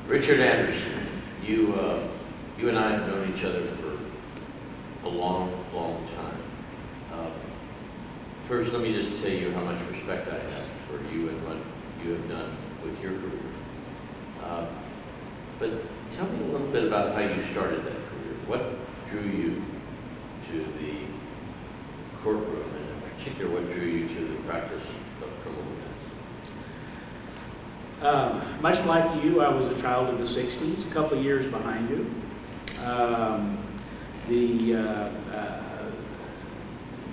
Richard Anderson, you and I have known each other for a long, long time. First, let me just tell you how much respect I have for you and what you have done with your career. But tell me a little bit about how you started that career. What drew you to the courtroom, and in particular, what drew you to the practice of criminal defense? Much like you, I was a child of the 60s, a couple of years behind you.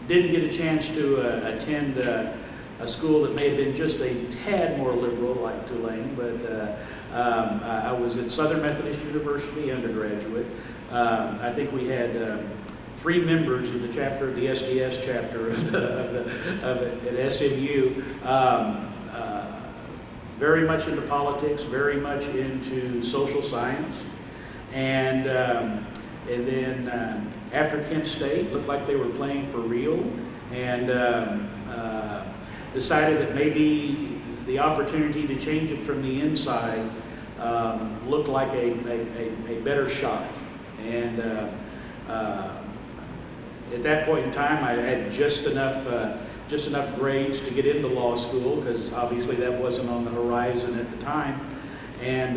Didn't get a chance to attend a school that may have been just a tad more liberal, like Tulane, but I was at Southern Methodist University undergraduate. I think we had 3 members of the chapter, of the SDS chapter at SMU. Very much into politics, very much into social science, and then after Kent State, looked like they were playing for real, and decided that maybe the opportunity to change it from the inside looked like a better shot. And at that point in time, I had just enough grades to get into law school, because obviously that wasn't on the horizon at the time.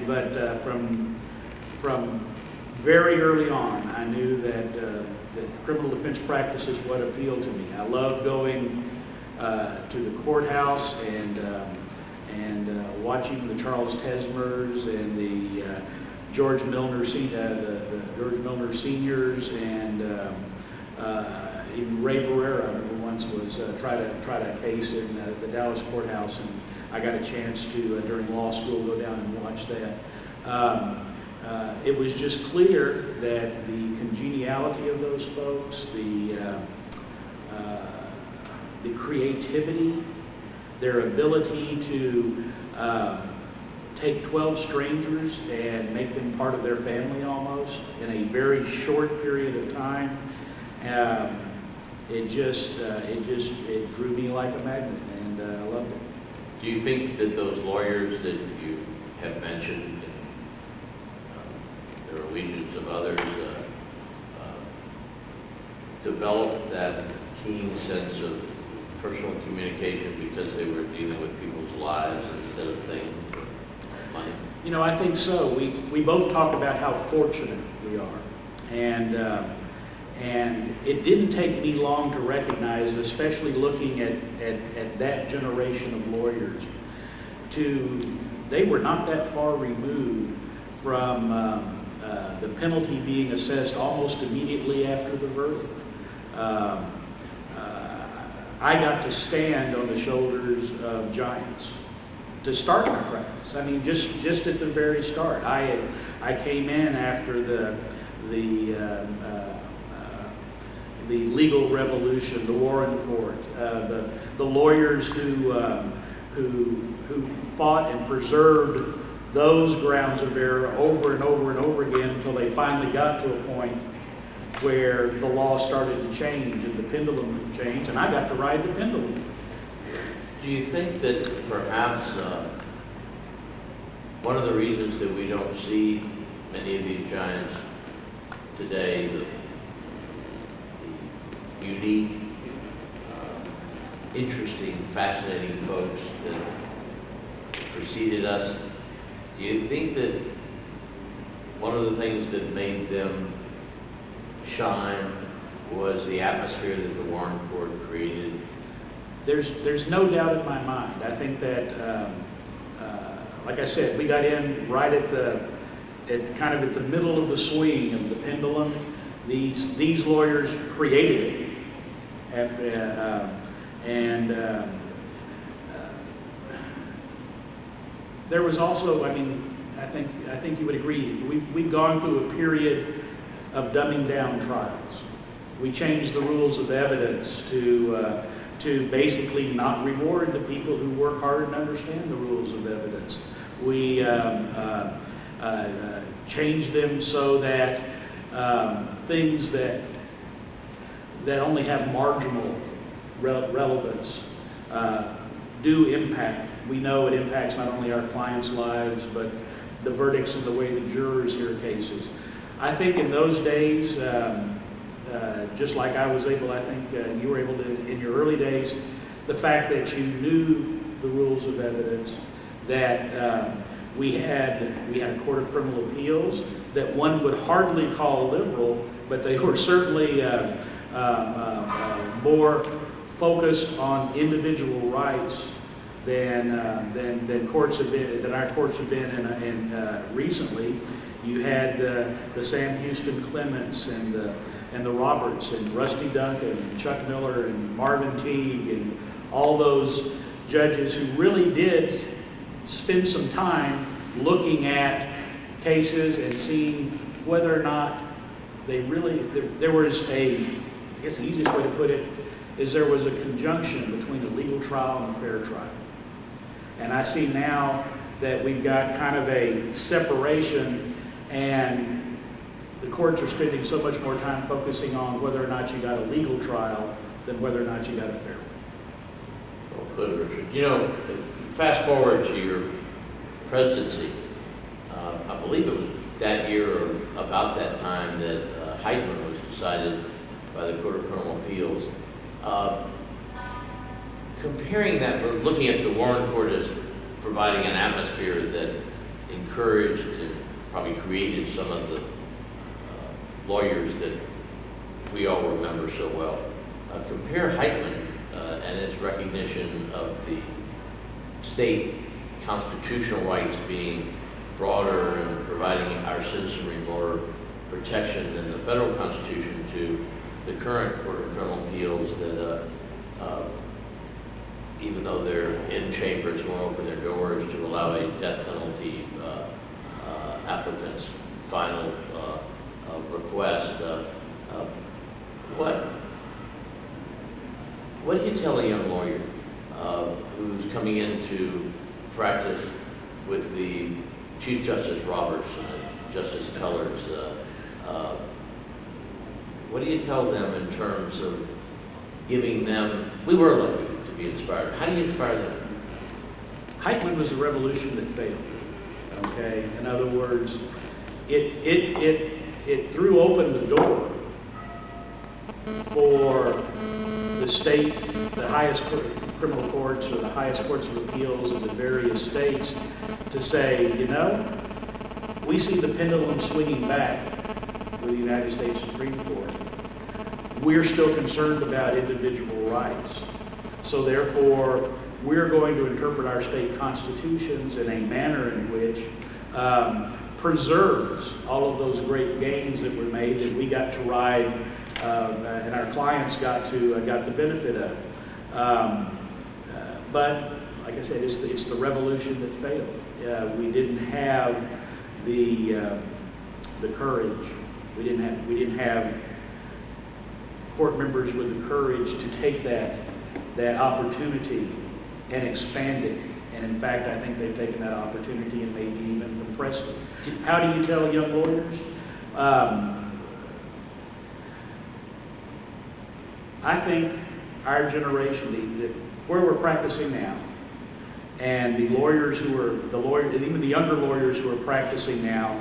But from very early on, I knew that criminal defense practice is what appealed to me. I loved going to the courthouse and watching the Charles Tesmers and the George Milner seniors, and even Ray Barrera, I remember once was tried a case in the Dallas courthouse, and I got a chance to during law school go down and watch that. It was just clear that the congeniality of those folks, the creativity, their ability to take 12 strangers and make them part of their family almost in a very short period of time, it drew me like a magnet, and I loved it. Do you think that those lawyers that you have mentioned, there are legions of others, developed that keen sense of personal communication because they were dealing with people's lives instead of things or money? You know, I think so. We both talk about how fortunate we are, and it didn't take me long to recognize, especially looking at that generation of lawyers, they were not that far removed from the penalty being assessed almost immediately after the verdict. I got to stand on the shoulders of giants to start my practice. I mean, just at the very start. I came in after the legal revolution, the Warren Court, the lawyers who fought and preserved those grounds of error over and over and over again until they finally got to a point where the law started to change and the pendulum changed, and I got to ride the pendulum. Do you think that perhaps one of the reasons that we don't see many of these giants today, the unique, interesting, fascinating folks that preceded us, do you think that one of the things that made them shine was the atmosphere that the Warren Court created? There's no doubt in my mind. I think that, like I said, we got in right at the middle of the swing of the pendulum. These lawyers created it, there was also, I mean, I think you would agree, we've gone through a period of dumbing down trials. We changed the rules of evidence to basically not reward the people who work hard and understand the rules of evidence. We changed them so that things that only have marginal relevance do impact. We know it impacts not only our clients' lives, the verdicts and the way the jurors hear cases. I think in those days, just like I was able, I think you were able to, in your early days, the fact that you knew the rules of evidence, that we had a Court of Criminal Appeals that one would hardly call liberal, but they were certainly more focused on individual rights than courts have been, than our courts have been in recently. You had the Sam Houston Clements and the Roberts and Rusty Duncan and Chuck Miller and Marvin Teague and all those judges who really did spend some time looking at cases and seeing whether or not they really, there was a, I guess the easiest way to put it is there was a conjunction between a legal trial and a fair trial. And I see now that we've got kind of a separation, and the courts are spending so much more time focusing on whether or not you got a legal trial than whether or not you got a fair one. Well put, Richard. You know, fast forward to your presidency, I believe it was that year or about that time that Heitman was decided by the Court of Criminal Appeals. Comparing that, we're looking at the Warren Court as providing an atmosphere that encouraged and probably created some of the lawyers that we all remember so well. Compare Heitman and its recognition of the state constitutional rights being broader and providing our citizenry more protection than the federal constitution to the current Court of Criminal Appeals that even though they're in chambers, won't open their doors to allow a death penalty applicant's final request. What do you tell a young lawyer who's coming into practice with the Chief Justice Roberts and Justice Cullors? What do you tell them in terms of giving them, we were lucky to be inspired. How do you inspire them? Heitman was a revolution that failed, okay? In other words, it threw open the door for the state, the highest criminal courts or the highest courts of appeals of the various states to say, you know, we see the pendulum swinging back with the United States Supreme Court. We're still concerned about individual rights. So therefore, we're going to interpret our state constitutions in a manner in which preserves all of those great gains that were made that we got to ride and our clients got the benefit of. But like I said, it's the revolution that failed. We didn't have the courage. We didn't have court members with the courage to take that opportunity and expand it. And in fact, I think they've taken that opportunity and maybe even compressed it. How do you tell young lawyers? I think our generation, where we're practicing now, and the lawyers even the younger lawyers who are practicing now,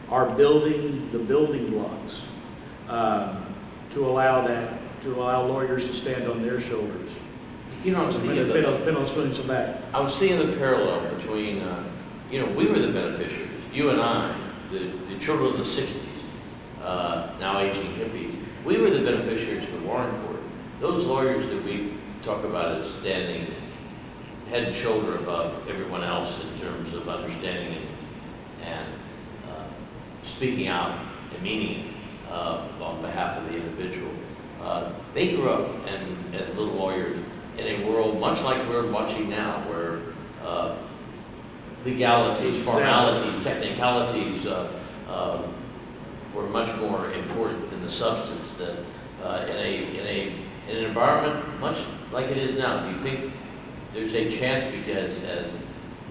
are building the building blocks to allow lawyers to stand on their shoulders. You know, I was seeing the parallel between, we were the beneficiaries, you and I, the children of the 60s, now aging hippies. We were the beneficiaries of the Warren Court. Those lawyers that we talk about as standing head and shoulder above everyone else in terms of understanding and speaking out and meaning on behalf of the individual. They grew up as little lawyers in a world much like we're watching now, where legalities, formalities, technicalities were much more important than the substance. That in an environment much like it is now, do you think there's a chance, because as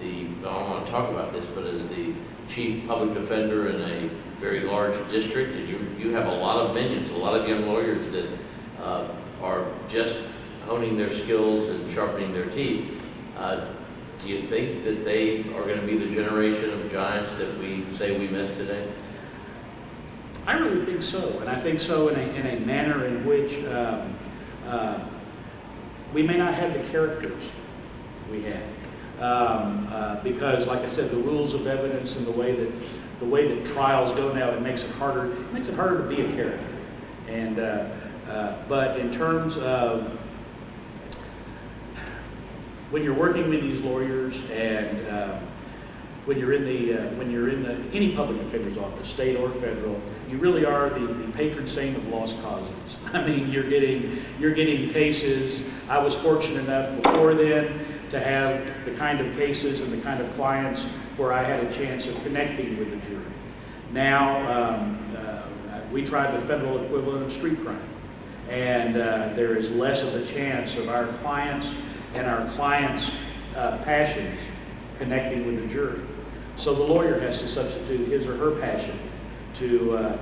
I don't want to talk about this, but as the chief public defender in a very large district, and you have a lot of minions, a lot of young lawyers that are just honing their skills and sharpening their teeth. do you think that they are going to be the generation of giants that we say we miss today? I really think so, and I think so in a manner in which we may not have the characters we had, because, like I said, the rules of evidence and the way that trials go now, it makes it harder. It makes it harder to be a character, and but in terms of when you're working with these lawyers and when you're in any public defender's office, state or federal, you really are the patron saint of lost causes. I mean, you're getting cases. I was fortunate enough before then to have the kind of cases and the kind of clients where I had a chance of connecting with the jury. Now, we try the federal equivalent of street crime, and there is less of a chance of our clients and our clients' passions connecting with the jury. So the lawyer has to substitute his or her passion to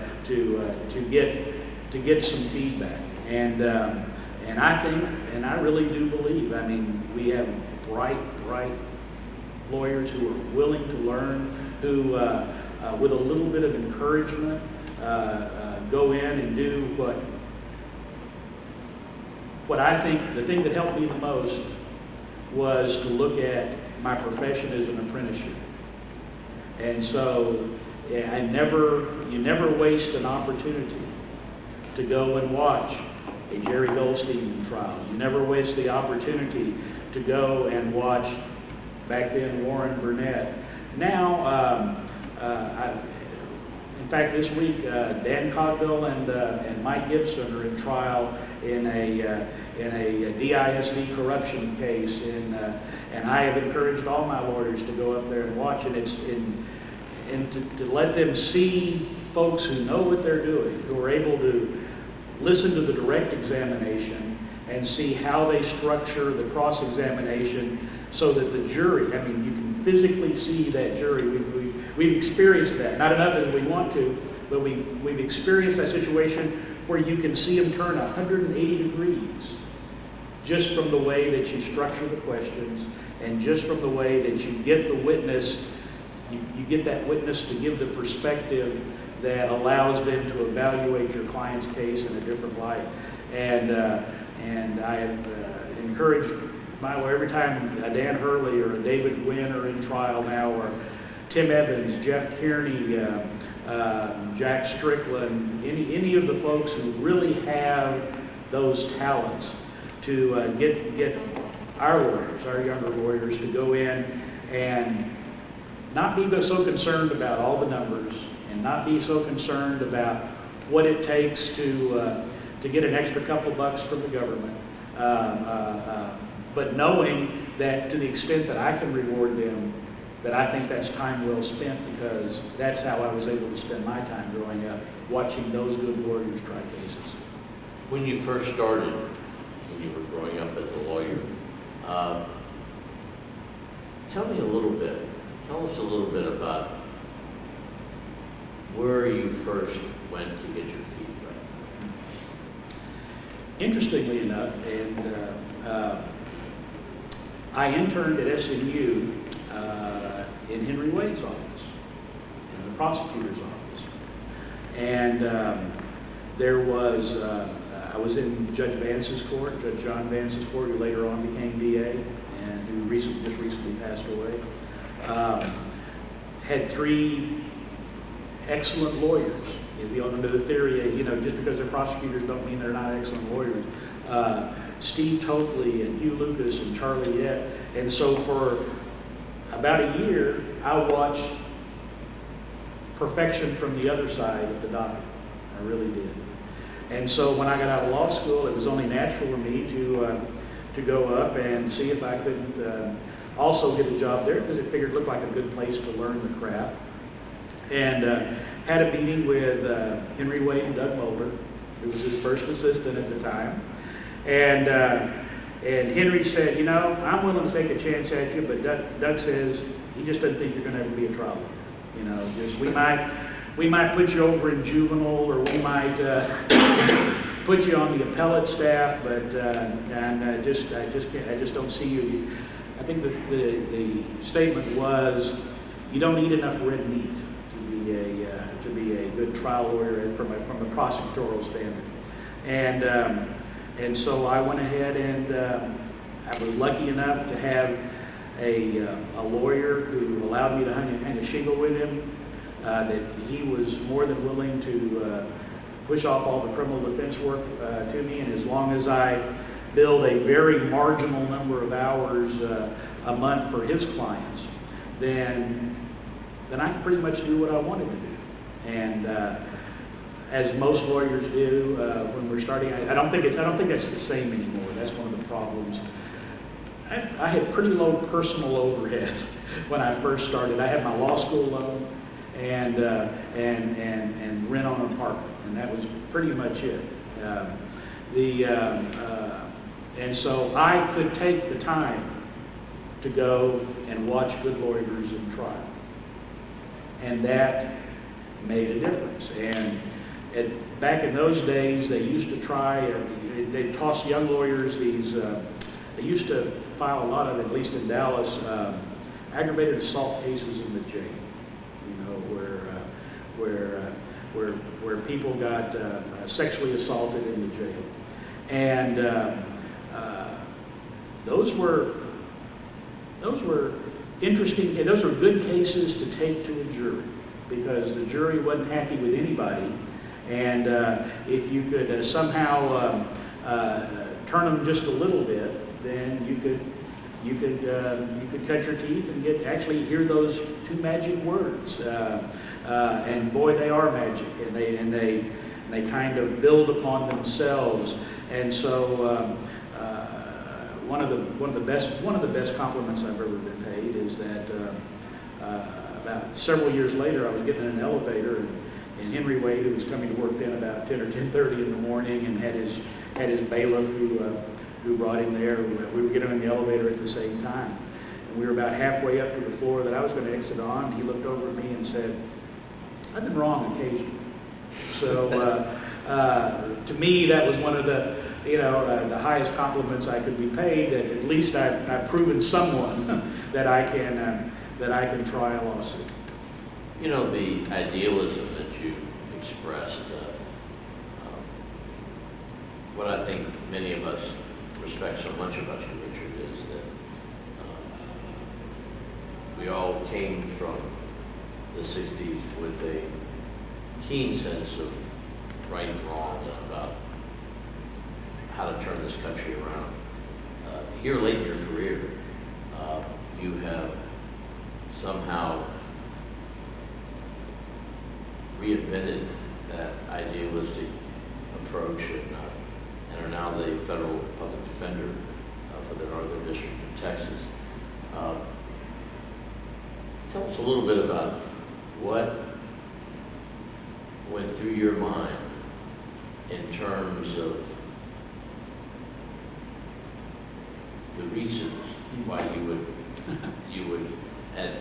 get some feedback. And I think, and I really do believe, I mean, we have bright lawyers who are willing to learn, who with a little bit of encouragement go in and do what I think, the thing that helped me the most was to look at my profession as an apprenticeship. And so you never waste an opportunity to go and watch a Jerry Goldstein trial. You never waste the opportunity to go and watch, back then, Warren Burnett. Now, in fact, this week, Dan Cogdill and Mike Gibson are in trial in a DISD corruption case, and I have encouraged all my lawyers to go up there and watch it. And to let them see folks who know what they're doing, who are able to listen to the direct examination and see how they structure the cross-examination so that the jury, I mean, you can physically see that jury. We've experienced that, not enough as we want to, but we've experienced that situation where you can see them turn 180 degrees just from the way that you structure the questions and just from the way that you get the witness, you get that witness to give the perspective that allows them to evaluate your client's case in a different light. And I have encouraged my lawyer every time Dan Hurley or David Gwynn are in trial now, or Tim Evans, Jeff Kearney, Jack Strickland, any of the folks who really have those talents to get our lawyers, our younger lawyers, to go in and not be so concerned about all the numbers and not be so concerned about what it takes to get an extra couple bucks from the government, but knowing that to the extent that I can reward them, that I think that's time well spent, because that's how I was able to spend my time growing up, watching those good lawyers try cases. When you first started, when you were growing up as a lawyer, tell us a little bit about where you first went to get your feet wet. Interestingly enough, and I interned at SMU in Henry Wade's office, in the prosecutor's office. And there was, I was in Judge Vance's court, Judge John Vance's court, who later on became DA, and who just recently passed away. Had three excellent lawyers. Under the theory, just because they're prosecutors don't mean they're not excellent lawyers. Steve Tokley and Hugh Lucas and Charlie Yett. And so for about a year, I watched perfection from the other side of the docket. I really did. And so when I got out of law school, it was only natural for me to go up and see if I couldn't also get a job there, because it looked like a good place to learn the craft. And had a meeting with Henry Wade and Doug Mulder, who was his first assistant at the time. And Henry said, I'm willing to take a chance at you, but Doug says he just doesn't think you're going to ever be a trial lawyer. Just we might put you over in juvenile, or we might put you on the appellate staff, but I just don't see you. I think that the statement was, you don't eat enough red meat to be a good trial lawyer from a prosecutorial standard. And so I went ahead and I was lucky enough to have a lawyer who allowed me to hang a shingle with him, that he was more than willing to push off all the criminal defense work to me, and as long as I billed a very marginal number of hours a month for his clients, then I could pretty much do what I wanted to do. And as most lawyers do when we're starting, I don't think that's the same anymore. That's one of the problems. I had pretty low personal overhead when I first started. I had my law school loan and rent on an apartment, and that was pretty much it. And so I could take the time to go and watch good lawyers in trial, and that made a difference. And back in those days, they used to they'd toss young lawyers these. They used to file a lot of, at least in Dallas, aggravated assault cases in the jail. You know, where people got sexually assaulted in the jail, and those were interesting. Those were good cases to take to a jury, because the jury wasn't happy with anybody, and if you could somehow turn them just a little bit, then you could cut your teeth and actually hear those two magic words. And boy, they are magic, and they kind of build upon themselves. And so one of the best compliments I've ever been paid is that about several years later, I was getting in an elevator, and Henry Wade, who was coming to work then about 10 or 10:30 in the morning, and had his bailiff who brought him there. We were getting in the elevator at the same time. And we were about halfway up to the floor that I was going to exit on. He looked over at me and said, "I've been wrong occasionally." So to me, that was one of the highest compliments I could be paid, that at least I've proven someone that I can try a lawsuit. You know, the idealism that you expressed, what I think many of us respect so much about you, Richard, is that we all came from the 60s with a keen sense of right and wrong, and about how to turn this country around. Here late in your career, you have somehow reinvented that idealistic approach, and are now the federal public defender for the Northern District of Texas. Tell us a little bit about what went through your mind in terms of the reasons why you would at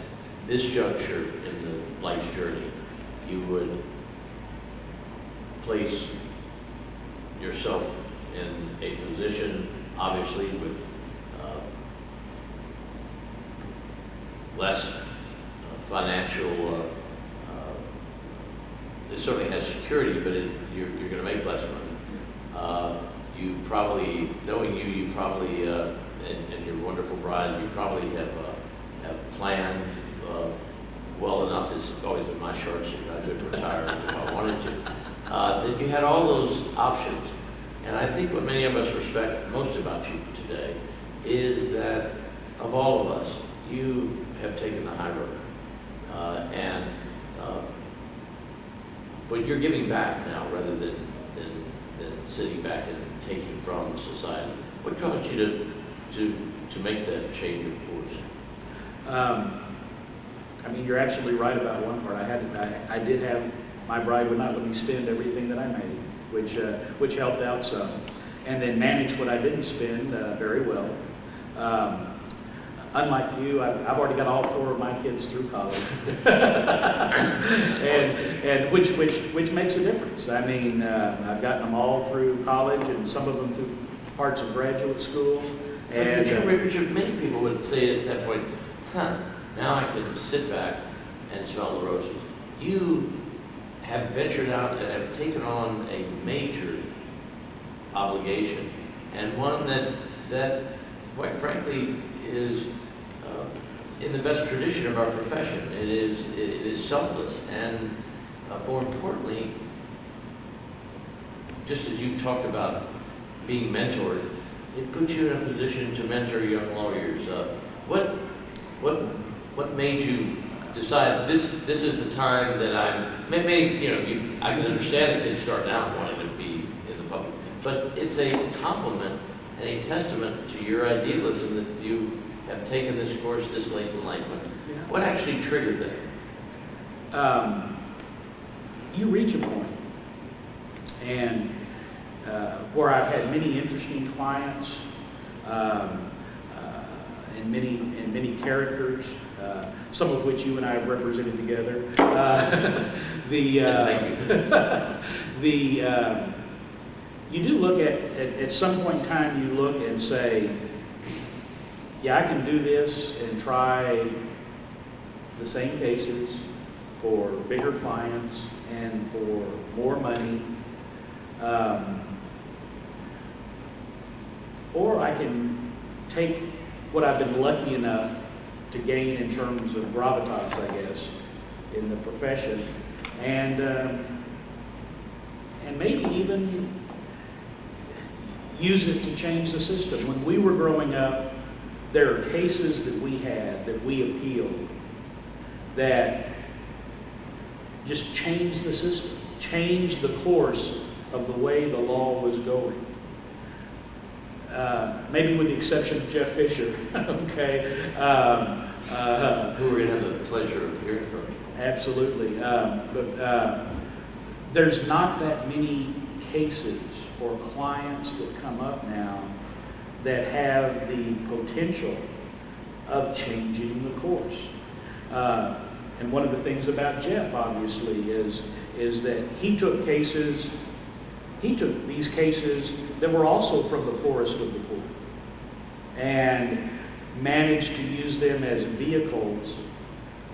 this juncture in the life's journey, you would place yourself in a position, obviously, with less financial, it certainly has security, but you're going to make less money. You probably, knowing you probably, and your wonderful bride, you probably have planned well enough. It's always been my short sheet. I could retire if I wanted to. That you had all those options. And I think what many of us respect most about you today is that of all of us, you have taken the high road. But you're giving back now rather than sitting back and taking from society. What caused you to make that change of course? I mean, you're absolutely right about one part. I did have, my bride would not let me spend everything that I made, which helped out some, and then managed what I didn't spend very well. Unlike you, I've already got all 4 of my kids through college, and which makes a difference. I mean, I've gotten them all through college, and some of them parts of graduate school. And Richard, many people would say at that point, now I can sit back and smell the roses. You have ventured out and have taken on a major obligation, and one that quite frankly, is in the best tradition of our profession. It is selfless, and more importantly, just as you've talked about being mentored, it puts you in a position to mentor young lawyers. What made you decide this is the time that I can understand if they start out wanting to be in the public, but it's a compliment and a testament to your idealism that you have taken this course this late in life. What actually triggered that? You reach a point, and where I've had many interesting clients, and many characters, some of which you and I have represented together. You do look at some point in time, you look and say, yeah, I can do this and try the same cases for bigger clients and for more money. Or I can take what I've been lucky enough to gain in terms of gravitas, I guess, in the profession, and maybe even use it to change the system. When we were growing up, there are cases that we had that we appealed that just changed the system, changed the course of the way the law was going. Maybe with the exception of Jeff Fisher, okay? Who we're going to have the pleasure of hearing from. Absolutely. But there's not that many cases or clients that come up now that have the potential of changing the course. And one of the things about Jeff, obviously, is that he took these cases that were also from the poorest of the poor and managed to use them as vehicles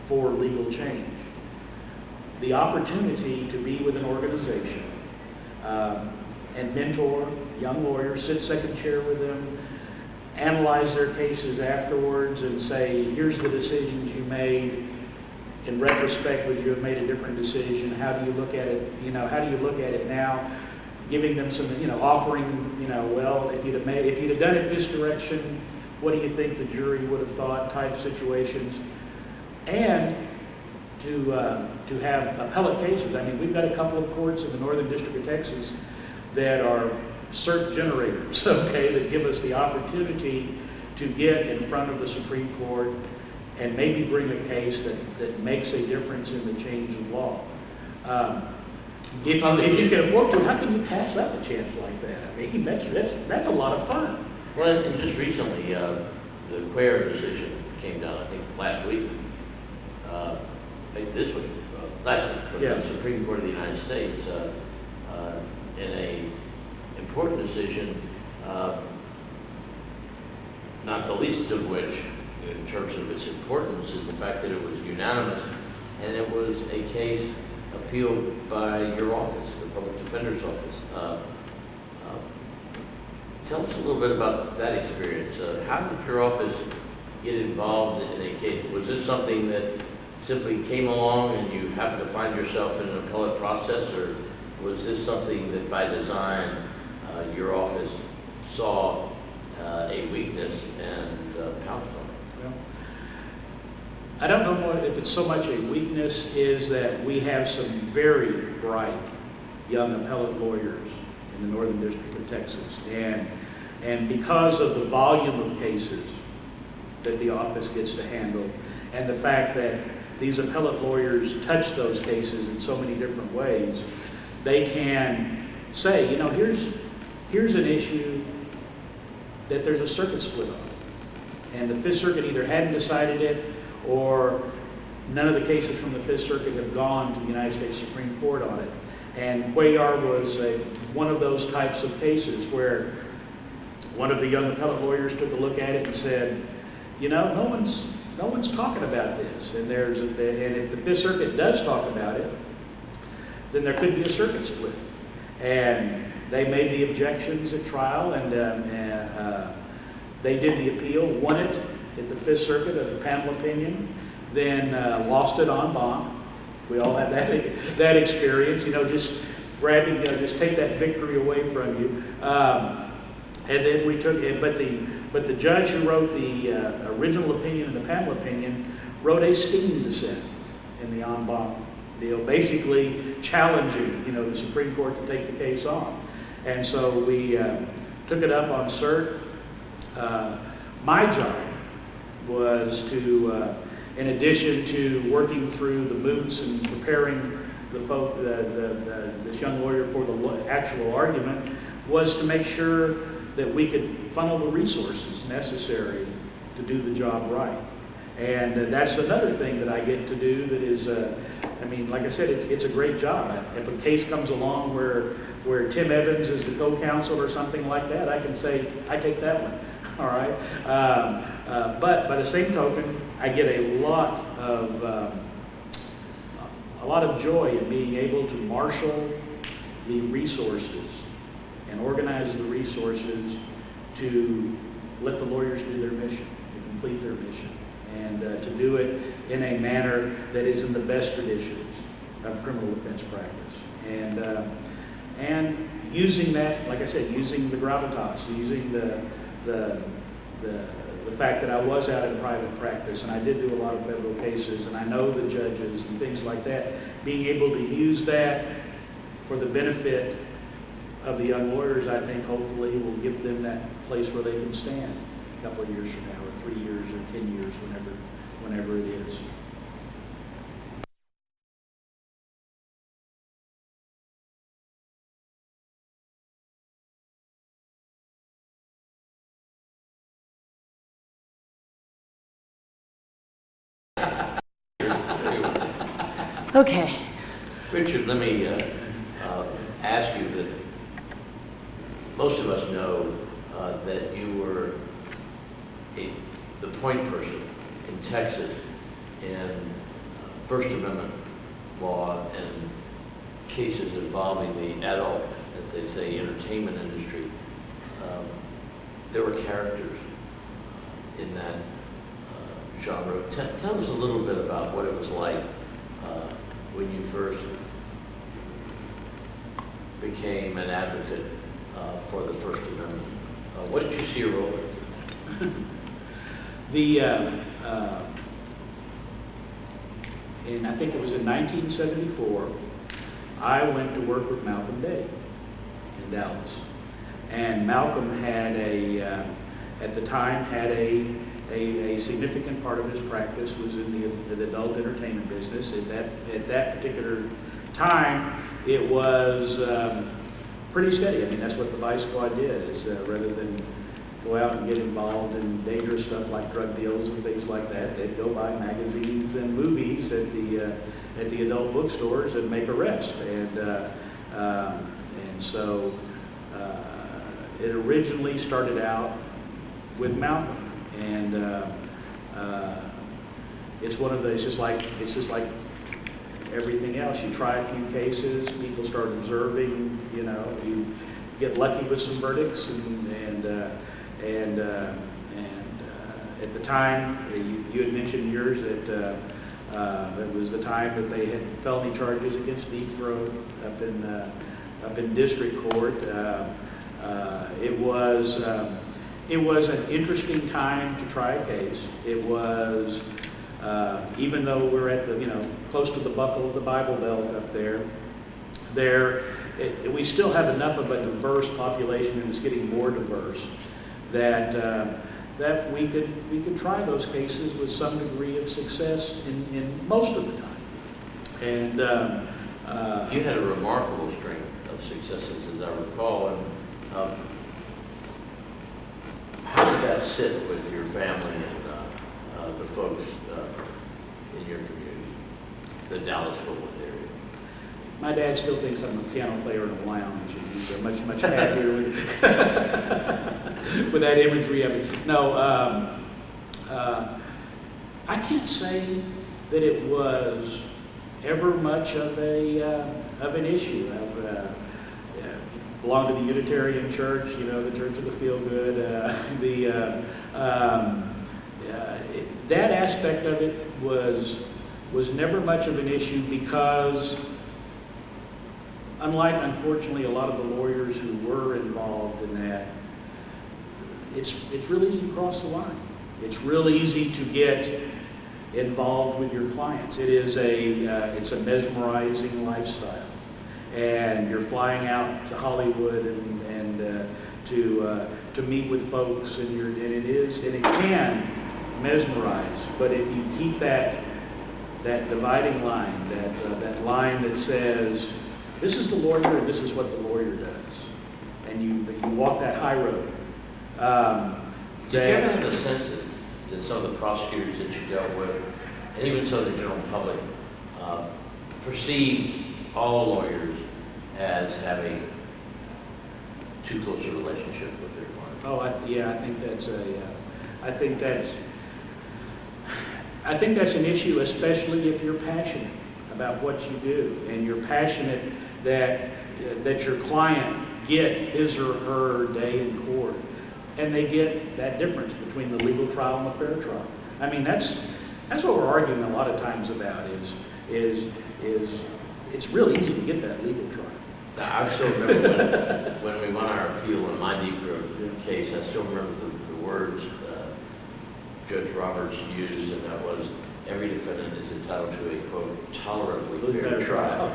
for legal change. The opportunity to be with an organization and mentor young lawyers, sit second chair with them, analyze their cases afterwards and say, here's the decisions you made. In retrospect, would you have made a different decision? How do you look at it? How do you look at it now? Giving them some, offering, well, if you'd have done it this direction, what do you think the jury would have thought? Type situations, and to have appellate cases. I mean, we've got a couple of courts in the Northern District of Texas that are cert generators, okay, that give us the opportunity to get in front of the Supreme Court and maybe bring a case that makes a difference in the change of law. If you can afford to, how can you pass up a chance like that? I mean, that's a lot of fun. Well, and just recently, the Cuellar decision came down, I think, last week. This week, last week, from the Supreme Court of the United States, in a important decision, not the least of which, in terms of its importance, is the fact that it was unanimous, and it was a case appealed by your office, the Public Defender's Office. Tell us a little bit about that experience. How did your office get involved in a case? Was this something that simply came along and you happened to find yourself in an appellate process, or was this something that by design your office saw a weakness and pounced on it? Well, I don't know if it's so much a weakness is that we have some very bright young appellate lawyers in the Northern District of Texas, and because of the volume of cases that the office gets to handle, and the fact that these appellate lawyers touch those cases in so many different ways, they can say, here's an issue that there's a circuit split on, and the Fifth Circuit either hadn't decided it, or none of the cases from the Fifth Circuit have gone to the United States Supreme Court on it. And Cuellar was one of those types of cases where one of the young appellate lawyers took a look at it and said, you know, no one's talking about this. And if the Fifth Circuit does talk about it, then there could be a circuit split. And they made the objections at trial, and they did the appeal, won it at the Fifth Circuit of the panel opinion, then lost it en banc. We all have that experience, you know, just grabbing, you know, just take that victory away from you. And then we took it, but the judge who wrote the original opinion and the panel opinion wrote a stinging dissent in the en banc deal, basically challenging, you know, the Supreme Court to take the case on. And so we took it up on cert. My job was to, in addition to working through the moots and preparing this young lawyer for the actual argument, was to make sure that we could funnel the resources necessary to do the job right. And that's another thing that I get to do that is, I mean, like I said, it's a great job. If a case comes along where Tim Evans is the co-counsel or something like that, I can say, I take that one, all right? But by the same token, I get a lot of joy in being able to marshal the resources and organize the resources to let the lawyers do their mission, to complete their mission, and to do it in a manner that is in the best traditions of criminal defense practice. And using that, like I said, using the gravitas, using the fact that I was out in private practice and I did do a lot of federal cases and I know the judges and things like that, being able to use that for the benefit of the young lawyers, I think hopefully will give them that place where they can stand a couple of years from now, or 3 years, or 10 years, whenever it is. Okay. Richard, let me ask you that most of us know that you were the point person in Texas in First Amendment law and cases involving the adult, as they say, entertainment industry. There were characters in that genre. Tell us a little bit about what it was like when you first became an advocate for the First Amendment. What did you see your role in? I think it was in 1974, I went to work with Malcolm Day in Dallas. And Malcolm had at the time, had a significant part of his practice was in the adult entertainment business. At that particular time, it was pretty steady. I mean, that's what the Vice Squad did, is rather than go out and get involved in dangerous stuff like drug deals and things like that, they'd go buy magazines and movies at the adult bookstores and make arrests. And so it originally started out with Malcolm. And it's one of the, it's just like everything else. You try a few cases, people start observing, you know, you get lucky with some verdicts, and at the time, you had mentioned yours that it was the time that they had felony charges against Deep Throat up in district court. It was an interesting time to try a case. It was, even though we're at the, you know, close to the buckle of the Bible Belt up there, we still have enough of a diverse population, and it's getting more diverse, that we could try those cases with some degree of success in most of the time. And you had a remarkable string of successes, as I recall, and how did that sit with your family and the folks in your community, the Dallas-Fort Worth area? My dad still thinks I'm a piano player in a lounge, and he's much happier with that imagery of it. No, I can't say that it was ever much of an issue. I've belonged to the Unitarian Church, the Church of the Feel Good. That aspect of it was never much of an issue because, unlike, unfortunately, a lot of the lawyers who were involved in that, it's real easy to cross the line. It's real easy to get involved with your clients. It's a mesmerizing lifestyle, and you're flying out to Hollywood and to meet with folks, and it can mesmerize. But if you keep that dividing line, that line that says, this is the lawyer and this is what the lawyer does, and you walk that high road. Did you ever have a sense that some of the prosecutors that you dealt with, and even some of the general public, perceived all lawyers as having too close a relationship with their clients? Oh, I think that's an issue, especially if you're passionate about what you do, and you're passionate that your client get his or her day in court, and they get that difference between the legal trial and the fair trial. I mean, that's what we're arguing a lot of times about is it's real easy to get that legal trial. I still remember when we won our appeal in my Deep Throat case, I still remember the words Judge Roberts used, and that was, every defendant is entitled to a, quote, tolerably fair trial.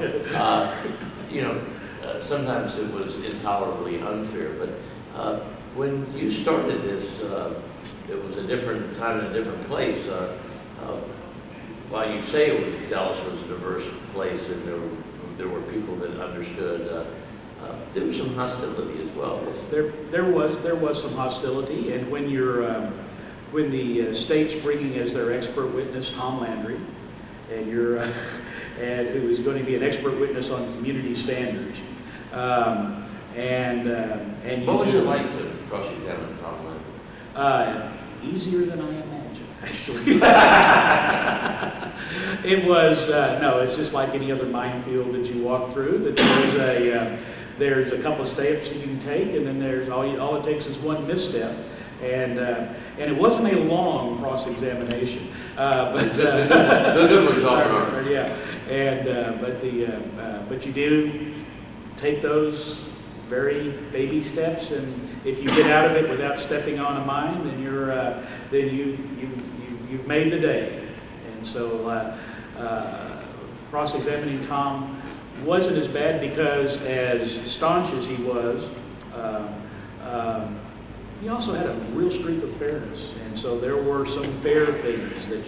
Sometimes it was intolerably unfair, but when you started this, it was a different time and a different place. While you say Dallas was a diverse place and there were people that understood, there was some hostility as well. There was some hostility, and when the state's bringing as their expert witness Tom Landry, and who is going to be an expert witness on community standards, and what was it like to cross-examine Tom Landry? Easier than I imagined, actually. It was no. It's just like any other minefield that you walk through. That there's a couple of steps you can take, and then there's all it takes is one misstep. And it wasn't a long cross-examination, but the good ones often are. Yeah, but you do take those very baby steps, and if you get out of it without stepping on a mine, then you've made the day. And so cross-examining Tom wasn't as bad because, as staunch as he was, he also had a real streak of fairness, and so there were some fair things that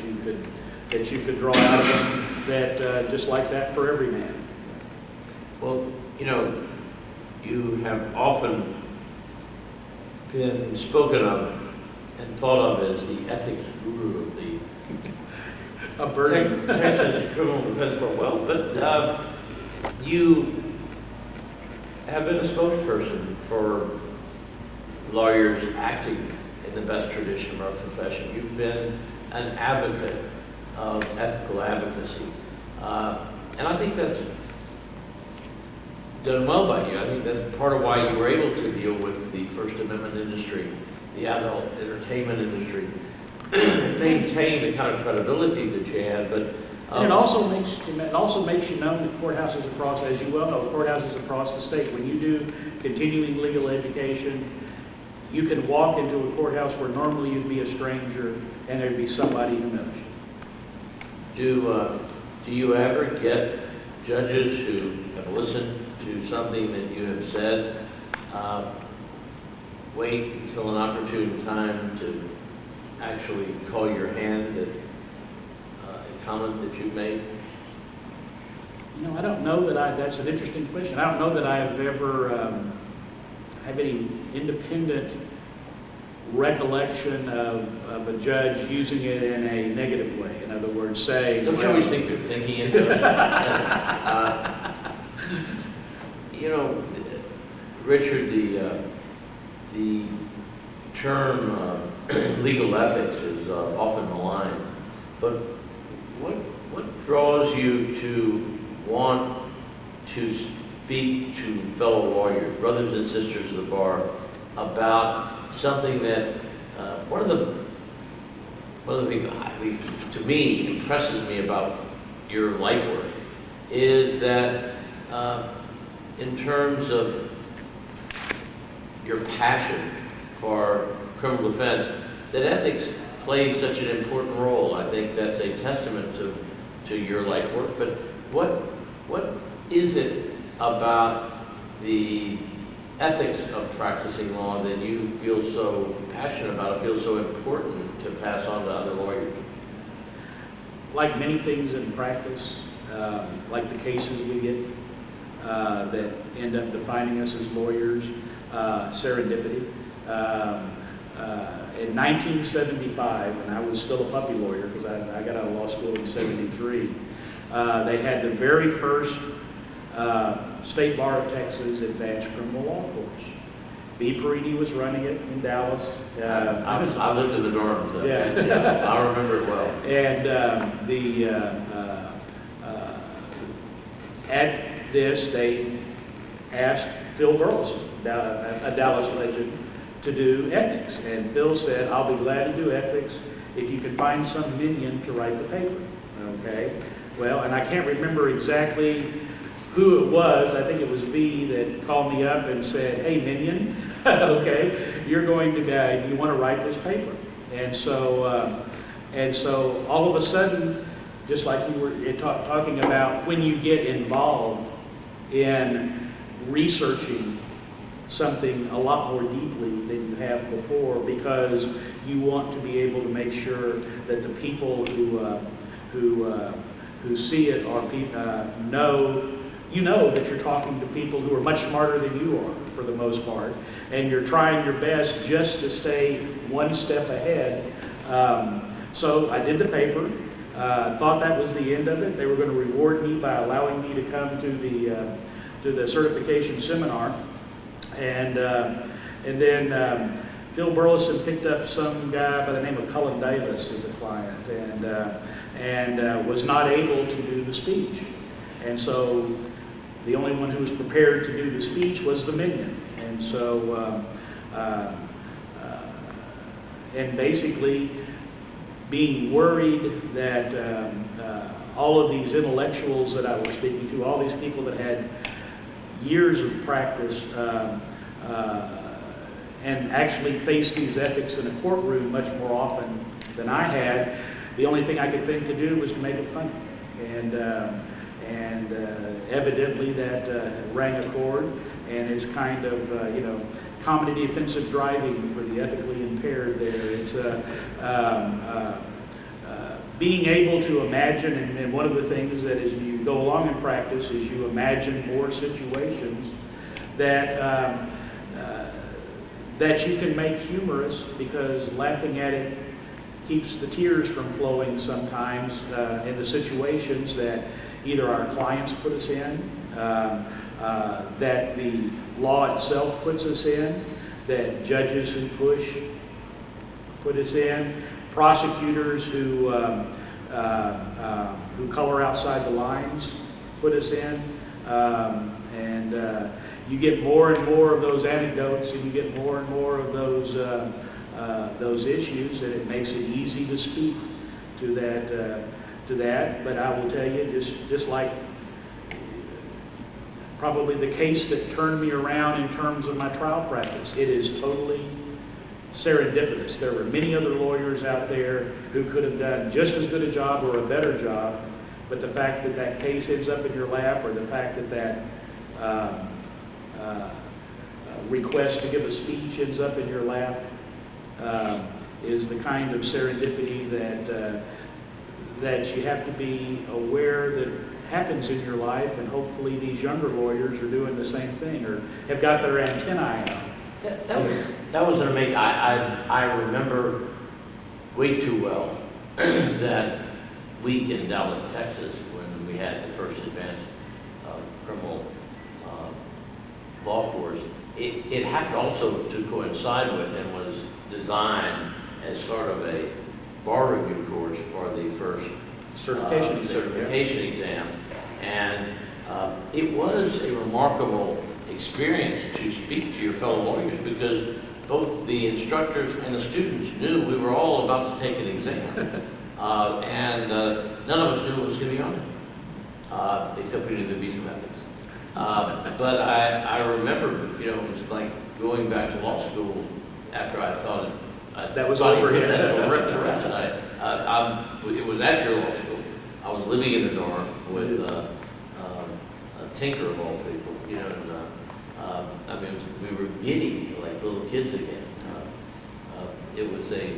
you could draw out of him that just like that for every man. Well, you have often been spoken of and thought of as the ethics guru of the Texas Criminal Defense Court. Well, but you have been a spokesperson for lawyers acting in the best tradition of our profession. You've been an advocate of ethical advocacy. And I think that's done well by you. I think that's part of why you were able to deal with the First Amendment industry, the adult entertainment industry, maintain the kind of credibility that you had. But and it also makes you known that courthouses across, as you well know, courthouses across the state, when you do continuing legal education, you can walk into a courthouse where normally you'd be a stranger, and there'd be somebody who knows you. Do you ever get judges who have listened to something that you have said, wait until an opportune time to actually call your hand at a comment that you've made? I don't know that that's an interesting question. I don't know that I have ever have any independent recollection of a judge using it in a negative way. In other words, say... Don't you always think they're thinking into it? You know, Richard, the term legal ethics is often maligned, but what draws you to want to speak to fellow lawyers, brothers and sisters of the bar, about something that one of the things that, at least to me, impresses me about your life work is that in terms of your passion for criminal defense, that ethics plays such an important role. I think that's a testament to your life work. But what is it about the ethics of practicing law that you feel so passionate about, feel so important to pass on to other lawyers? Like many things in practice, like the cases we get that end up defining us as lawyers, serendipity. In 1975, when I was still a puppy lawyer, because I got out of law school in '73, they had the very first State Bar of Texas Advanced Criminal Law course. B. Perini was running it in Dallas. I lived in the dorms. Yeah. I remember it well. And at this, they asked Phil Burleson, a Dallas legend, to do ethics. And Phil said, "I'll be glad to do ethics if you can find some minion to write the paper." Okay? Well, and I can't remember exactly who it was. I think it was V that called me up and said, "Hey, minion, okay, you're going to, you want to write this paper." And so all of a sudden, just like you were talking about, when you get involved in researching something a lot more deeply than you have before, because you want to be able to make sure that the people who see it are know that you're talking to people who are much smarter than you are for the most part, and you're trying your best just to stay one step ahead. So I did the paper. Thought that was the end of it. They were going to reward me by allowing me to come to the certification seminar. And then Phil Burleson picked up some guy by the name of Cullen Davis as a client, and was not able to do the speech. And so the only one who was prepared to do the speech was the minion. And so, and basically being worried that all of these intellectuals that I was speaking to, all these people that had years of practice and actually faced these ethics in a courtroom much more often than I had, the only thing I could think to do was to make it funny. And evidently that rang a chord, and it's kind of, comedy offensive driving for the ethically impaired there. It's being able to imagine, and one of the things that as you go along in practice is you imagine more situations that that you can make humorous, because laughing at it keeps the tears from flowing sometimes in the situations that either our clients put us in, that the law itself puts us in, that judges who push put us in, prosecutors who color outside the lines put us in, and you get more and more of those anecdotes, and you get more and more of those issues, and it makes it easy to speak to that. But I will tell you, just like probably the case that turned me around in terms of my trial practice, it is totally serendipitous. There were many other lawyers out there who could have done just as good a job or a better job, but the fact that that case ends up in your lap, or the fact that request to give a speech ends up in your lap, is the kind of serendipity that you have to be aware that happens in your life, and hopefully these younger lawyers are doing the same thing, or have got their antennae out. That was an amazing. I remember way too well that week in Dallas, Texas, when we had the first advanced criminal law course, it happened also to coincide with and was designed as sort of a bar review course for the first certification exam. And it was a remarkable experience to speak to your fellow lawyers, because both the instructors and the students knew we were all about to take an exam. And none of us knew what was going to be on it, except we knew there'd be some ethics. But I remember, it was like going back to law school after I thought that was over. Put that to rest. It was at your law school. I was living in the dorm with a tinker of all people, and we were giddy like little kids again. It was a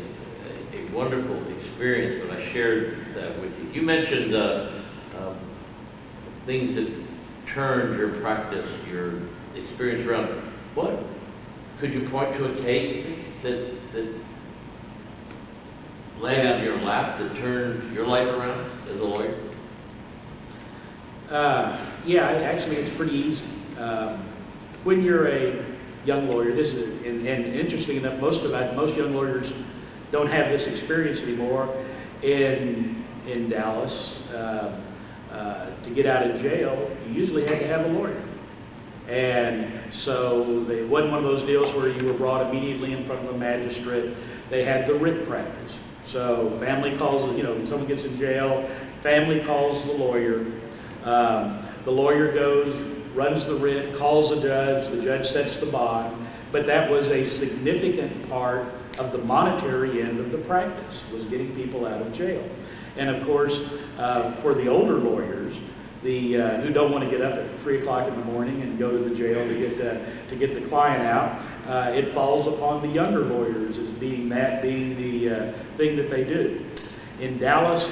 wonderful experience, but I shared that with you. You mentioned things that turned your practice, your experience around. What could you point to a case that landed in your lap that turned your life around as a lawyer? Actually, it's pretty easy. When you're a young lawyer, this is and interesting enough, most young lawyers don't have this experience anymore. In Dallas, to get out of jail, you usually had to have a lawyer. And so it wasn't one of those deals where you were brought immediately in front of a magistrate. They had the writ practice. So family calls, someone gets in jail, family calls the lawyer. The lawyer goes, runs the writ, calls the judge sets the bond. But that was a significant part of the monetary end of the practice, was getting people out of jail. And of course, for the older lawyers, who don't want to get up at 3 o'clock in the morning and go to the jail to get the client out, it falls upon the younger lawyers as being the thing that they do. In Dallas,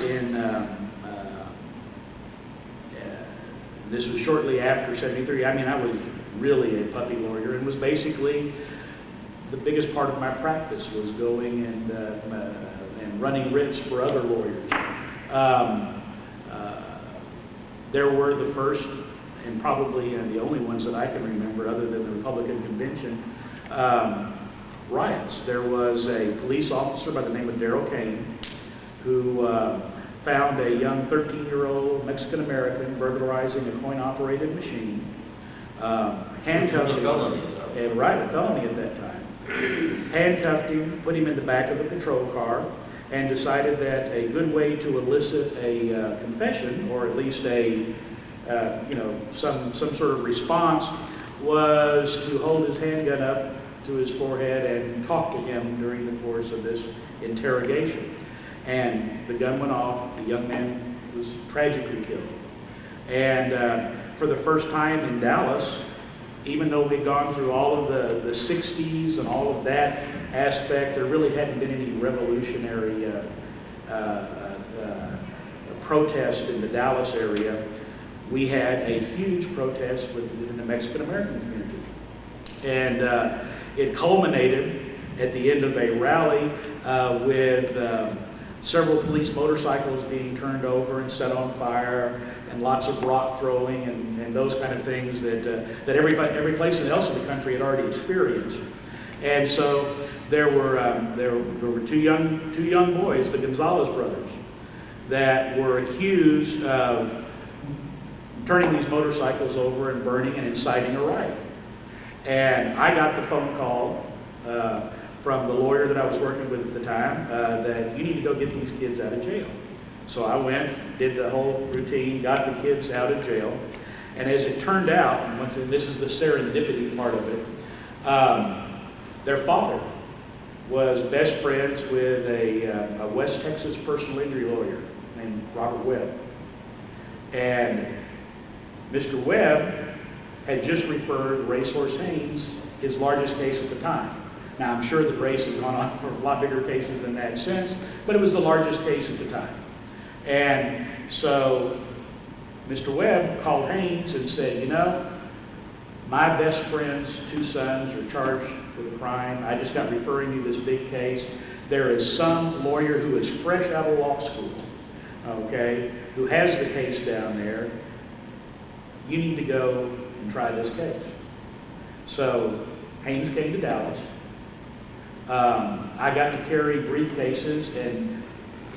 this was shortly after '73. I was really a puppy lawyer, and was basically the biggest part of my practice was going and running writs for other lawyers. There were the first, and probably the only ones that I can remember other than the Republican convention, riots. There was a police officer by the name of Darrell Kane who found a young 13-year-old Mexican-American burglarizing a coin-operated machine, handcuffed him. A felony at that time. Handcuffed him, put him in the back of the patrol car, and decided that a good way to elicit a confession, or at least some sort of response, was to hold his handgun up to his forehead and talk to him during the course of this interrogation. And the gun went off. The young man was tragically killed. And for the first time in Dallas, even though we'd gone through all of the 60s and all of that aspect, there really hadn't been any revolutionary protest in the Dallas area. We had a huge protest within the Mexican-American community. And it culminated at the end of a rally with several police motorcycles being turned over and set on fire, and lots of rock throwing and those kind of things that every place else in the country had already experienced. And so there were two young boys, the Gonzalez brothers, that were accused of turning these motorcycles over and burning and inciting a riot. And I got the phone call from the lawyer that I was working with at the time that you need to go get these kids out of jail. So I went, did the whole routine, got the kids out of jail. And as it turned out, and this is the serendipity part of it, their father was best friends with a West Texas personal injury lawyer named Robert Webb. And Mr. Webb had just referred Racehorse Haynes, his largest case at the time. Now, I'm sure that Race has gone on for a lot bigger cases than that since, but it was the largest case at the time. And so Mr. Webb called Haynes and said, my best friend's 2 sons are charged with a crime. I just got referring you this big case. There is some lawyer who is fresh out of law school, okay, who has the case down there. You need to go and try this case. So Haynes came to Dallas. I got to carry briefcases and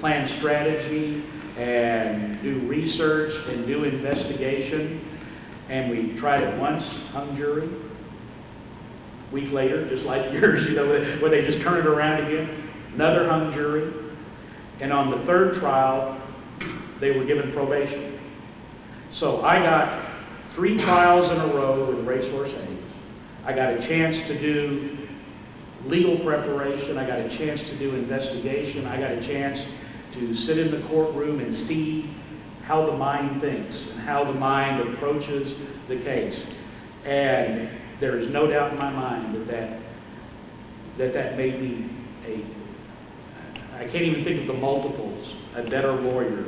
plan strategy and do research and do investigation. And we tried it once, hung jury. Week later, just like yours, you know, where they just turn it around again. Another hung jury. And on the third trial, they were given probation. So I got 3 trials in a row with Racehorse Haynes. I got a chance to do legal preparation. I got a chance to do investigation. I got a chance to sit in the courtroom and see how the mind thinks and how the mind approaches the case. And there is no doubt in my mind that made me I can't even think of the multiples, a better lawyer,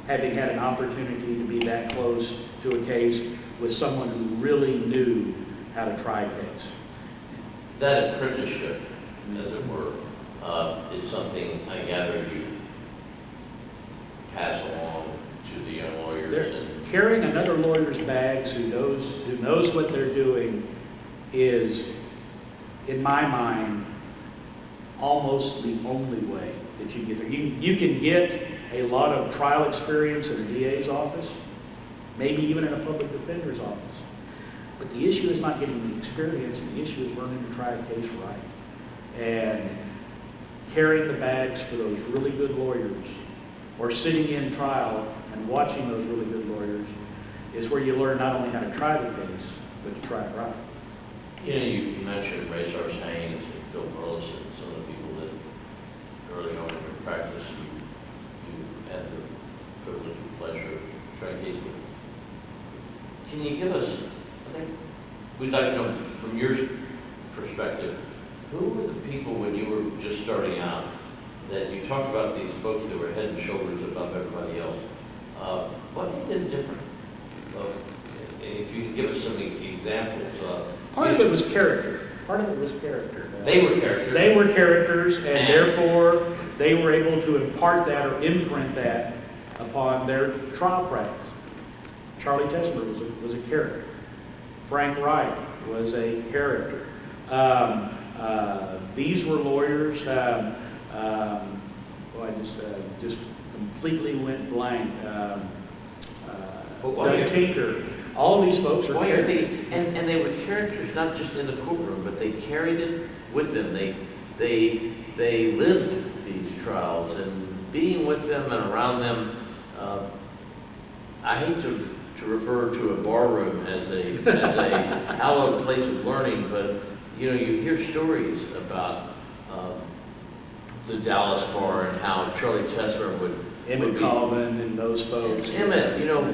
having had an opportunity to be that close to a case with someone who really knew how to try a case. That apprenticeship, as it were, is something I gather you pass along to the young lawyers. And carrying another lawyer's bags who knows what they're doing is, in my mind, almost the only way that you get there. You can get a lot of trial experience in a DA's office, maybe even in a public defender's office. But the issue is not getting the experience, the issue is learning to try a case right. And carrying the bags for those really good lawyers, or sitting in trial and watching those really good lawyers, is where you learn not only how to try the case, but to try it right. You know, you mentioned Racehorse Haynes and Phil Burleson, some of the people that early on in your practice you had the privilege and pleasure of trying cases with. Can you give us, I think we'd like to know from your perspective, who were the people when you were just starting out that you talked about these folks that were head and shoulders above everybody else? What made them different? If you can give us some examples. Part of it was character. Part of it was character. They were characters. They were characters, and therefore they were able to impart that or imprint that upon their trial practice. Charlie Tesmer was a character. Frank Wright was a character. These were lawyers. I just completely went blank. Doug Tinker. All of these folks are characters. And they were characters not just in the courtroom, but they carried it with them. They lived these trials, and being with them and around them. I hate to refer to a bar room as a hallowed place of learning, but you know, you hear stories about the Dallas bar and how Charlie Tesmer would Emmett Coleman and those folks. Emmett, you know,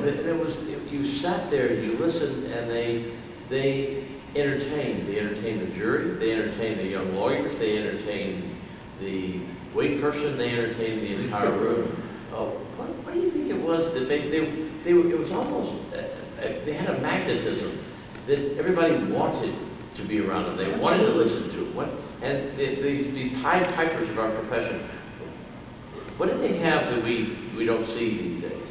you sat there, you listened, and they entertained. They entertained the jury, they entertained the young lawyers, they entertained the wait person, they entertained the entire room. What do you think it was that it was almost, they had a magnetism that everybody wanted to be around them. They wanted to listen to it. And these Pied Pipers of our profession, what do they have that we don't see these days?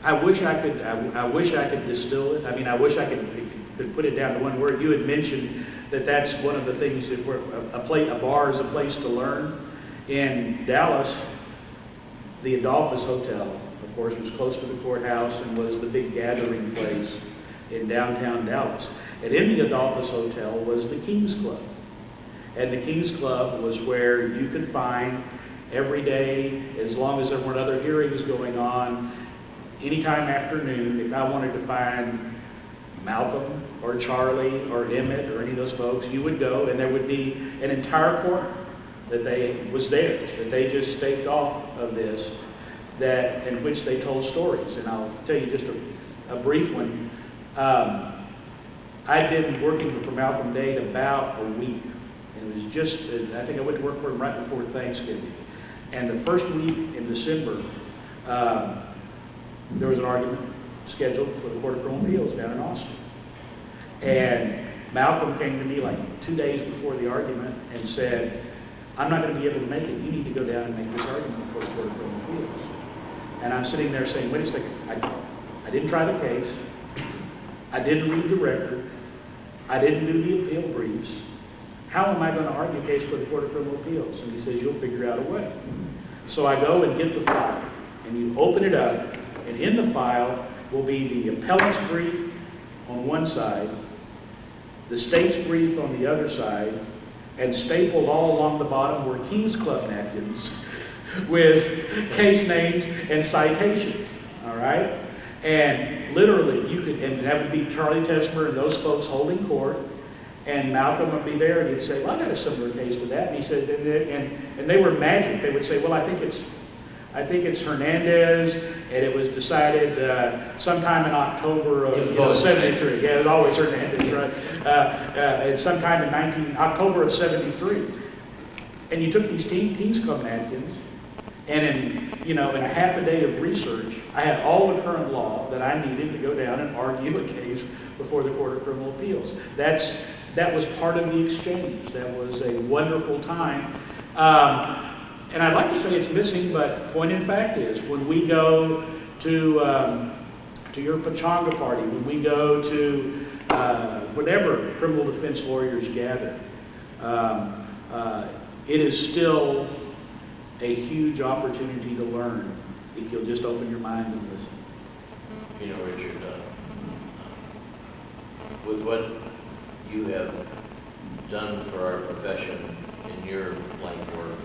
I wish I could distill it. I mean, I wish I could put it down to one word. You had mentioned that that's one of the things that a bar is a place to learn. In Dallas, the Adolphus Hotel, of course, was close to the courthouse and was the big gathering place in downtown Dallas. And in the Adolphus Hotel was the King's Club. And the King's Club was where you could find every day, as long as there weren't other hearings going on, anytime afternoon, if I wanted to find Malcolm or Charlie or Emmett or any of those folks, you would go, and there would be an entire corner that was theirs, that they just staked off of this, in which they told stories. And I'll tell you just a brief one. I'd been working for Malcolm Dade about a week. And it was just, I think I went to work for him right before Thanksgiving. And the first week in December, there was an argument scheduled for the Court of Criminal Appeals down in Austin. And Malcolm came to me like 2 days before the argument and said, I'm not going to be able to make it. You need to go down and make this argument before the Court of Criminal Appeals. And I'm sitting there saying, wait a second, I didn't try the case. I didn't read the record. I didn't do the appeal briefs. How am I going to argue a case for the Court of Criminal Appeals? And he says, you'll figure out a way. So I go and get the file, and you open it up, and in the file will be the appellant's brief on one side, the state's brief on the other side, and stapled all along the bottom were King's Club napkins with case names and citations, all right? And literally, you could, and that would be Charlie Tesmer and those folks holding court, and Malcolm would be there, and he'd say, well, I got a similar case to that. And he says, and they were magic. They would say, well, I think it's Hernandez, and it was decided sometime in October of 73. Yeah, it was always Hernandez, right? And sometime in October of 73. And you took these King's Club napkins, and in a half a day of research, I had all the current law that I needed to go down and argue a case before the Court of Criminal Appeals. That was part of the exchange. That was a wonderful time. And I'd like to say it's missing, but point in fact is, when we go to your Pachanga party, when we go to whatever criminal defense lawyers gather, it is still a huge opportunity to learn if you'll just open your mind and listen. You know, Richard, with what you have done for our profession in your life work,